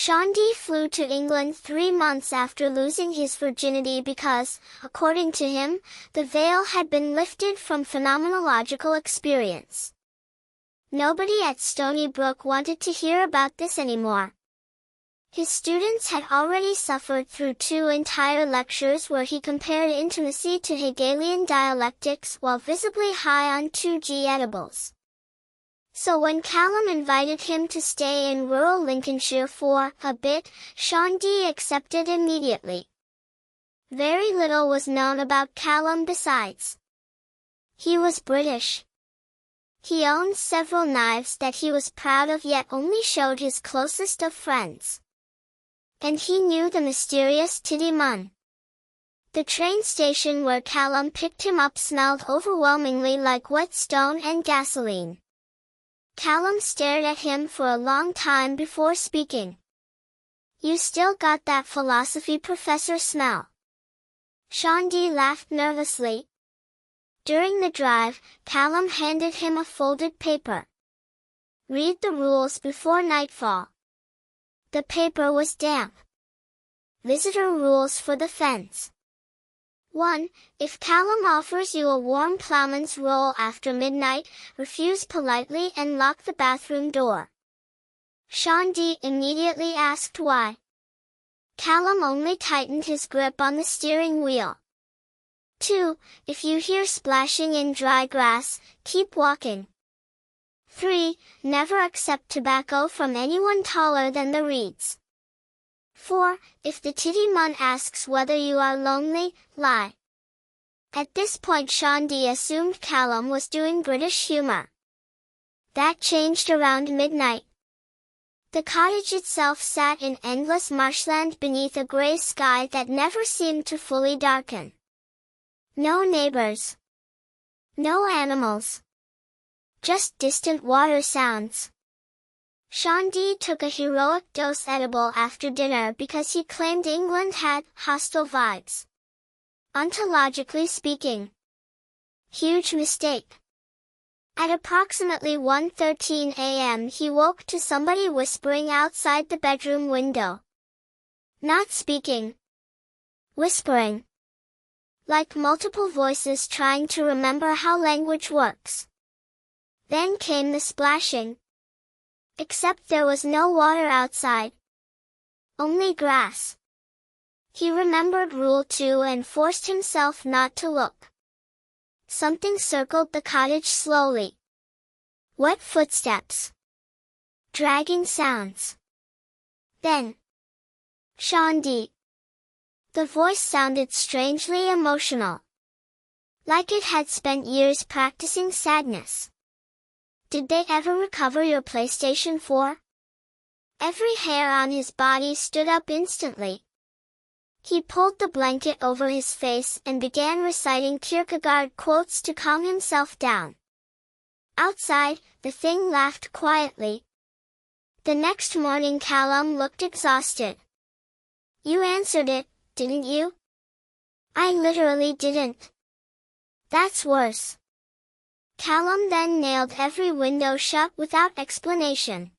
Shaun flew to England 3 months after losing his virginity because, according to him, the veil had been lifted from phenomenological experience. Nobody at Stony Brook wanted to hear about this anymore. His students had already suffered through 2 entire lectures where he compared intimacy to Hegelian dialectics while visibly high on 2G edibles. So when Callum invited him to stay in rural Lincolnshire for a bit, Shaun accepted immediately. Very little was known about Callum besides. He was British. He owned several knives that he was proud of yet only showed his closest of friends. And he knew the mysterious Titty Mun. The train station where Callum picked him up smelled overwhelmingly like whetstone and gasoline. Callum stared at him for a long time before speaking. "You still got that philosophy professor smell." Shaun laughed nervously. During the drive, Callum handed him a folded paper. "Read the rules before nightfall." The paper was damp. Visitor rules for the fence. 1. If Callum offers you a warm ploughman's roll after midnight, refuse politely and lock the bathroom door. Shaun immediately asked why. Callum only tightened his grip on the steering wheel. 2. If you hear splashing in dry grass, keep walking. 3. Never accept tobacco from anyone taller than the reeds. 4. If the Titty Mun asks whether you are lonely, lie. At this point Shaun assumed Callum was doing British humor. That changed around midnight. The cottage itself sat in endless marshland beneath a grey sky that never seemed to fully darken. No neighbors. No animals. Just distant water sounds. Shaun took a heroic dose edible after dinner because he claimed England had hostile vibes. Ontologically speaking. Huge mistake. At approximately 1:13 a.m. he woke to somebody whispering outside the bedroom window. Not speaking. Whispering. Like multiple voices trying to remember how language works. Then came the splashing. Except there was no water outside. Only grass. He remembered Rule 2 and forced himself not to look. Something circled the cottage slowly. Wet footsteps. Dragging sounds. Then. Shaun. The voice sounded strangely emotional. Like it had spent years practicing sadness. "Did they ever recover your PlayStation 4? Every hair on his body stood up instantly. He pulled the blanket over his face and began reciting Kierkegaard quotes to calm himself down. Outside, the thing laughed quietly. The next morning Callum looked exhausted. "You answered it, didn't you?" "I literally didn't." "That's worse." Callum then nailed every window shut without explanation.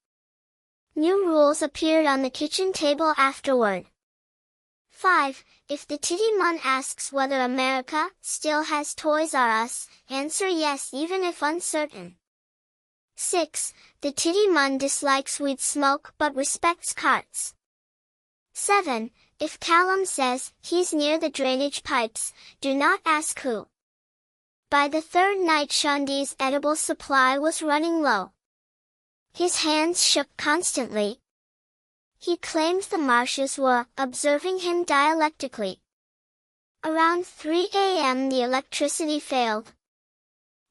New rules appeared on the kitchen table afterward. 5. If the Titty Mun asks whether America still has Toys R Us, answer yes even if uncertain. 6. The Titty Mun dislikes weed smoke but respects carts. 7. If Callum says he's near the drainage pipes, do not ask who. By the third night Shaun's edible supply was running low. His hands shook constantly. He claimed the marshes were observing him dialectically. Around 3 a.m. the electricity failed.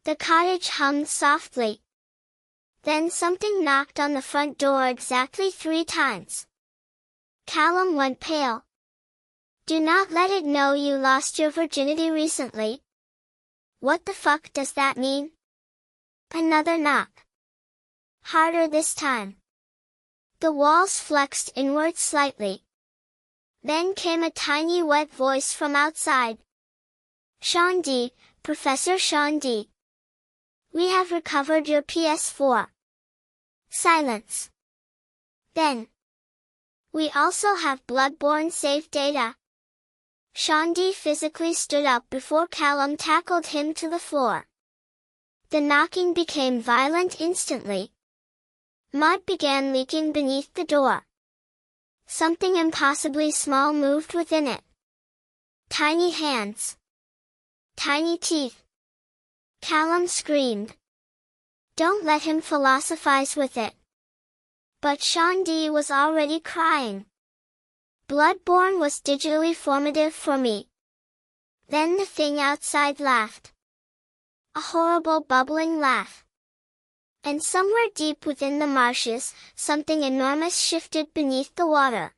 The cottage hummed softly. Then something knocked on the front door exactly 3 times. Callum went pale. "Do not let it know you lost your virginity recently." "What the fuck does that mean?" Another knock. Harder this time. The walls flexed inward slightly. Then came a tiny wet voice from outside. "Shaun Professor Shaun We have recovered your PS4. Silence. Then. We also have Bloodborne save data. Sean D physically stood up before Callum tackled him to the floor. The knocking became violent instantly. Mud began leaking beneath the door. Something impossibly small moved within it. Tiny hands. Tiny teeth. Callum screamed. Don't let him philosophize with it. But Sean D was already crying. Bloodborne was digitally formative for me. Then the thing outside laughed. A horrible bubbling laugh. And somewhere deep within the marshes, something enormous shifted beneath the water.